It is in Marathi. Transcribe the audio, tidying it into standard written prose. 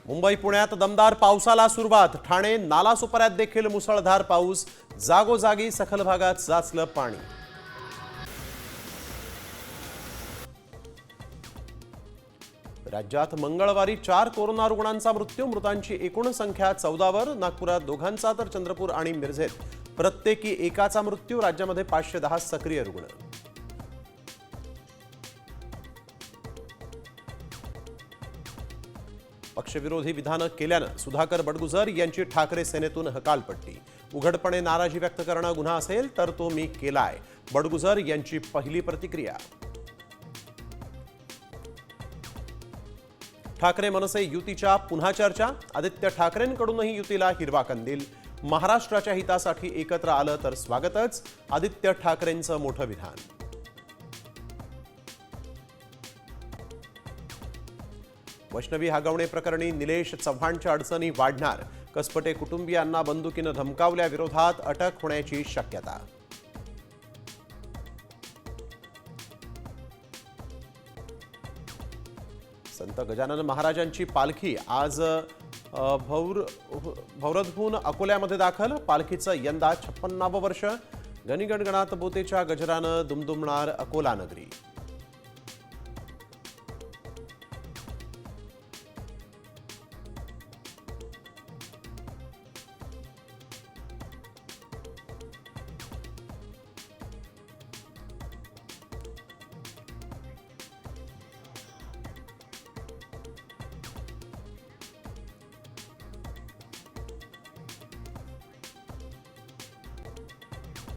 मुंबई पुण्यात दमदार पावसाला सुरुवात। ठाणे नालासोपाऱ्यात देखील मुसळधार पाऊस, जागोजागी सखल भागात साचलं पाणी। राज्यात मंगळवारी 4 कोरोना रुग्णांचा मृत्यू, मृतांची एकूण संख्या 14 वर। नागपुरात दोघांचा तर चंद्रपूर आणि मिरजेत प्रत्येकी एकाचा मृत्यू। राज्यामध्ये 510 सक्रिय रुग्ण। पक्षविरोधी विधानं केल्यानं सुधाकर बडगुजर यांची ठाकरे सेनेतून हकालपट्टी। उघडपणे नाराजी व्यक्त करणं गुन्हा असेल तर तो मी केलाय, बडगुजर यांची पहिली प्रतिक्रिया। ठाकरे मनसे युतीच्या पुन्हा चर्चा, आदित्य ठाकरेंकडूनही युतीला हिरवा कंदील। महाराष्ट्राच्या हितासाठी एकत्र आलं तर स्वागतच, आदित्य ठाकरेंचं मोठं विधान। वैष्णवी हगवणे प्रकरणी निलेश चव्हाणच्या अडचणी वाढणार। कसपटे कुटुंबियांना बंदुकीनं धमकावल्याविरोधात अटक होण्याची शक्यता। संत गजानन महाराजांची पालखी आज भौरदहून अकोल्यामध्ये दाखल। पालखीचं यंदा 56वं वर्ष। गणगणगणात बोतेच्या गजरानं दुमदुमणार अकोला नगरी।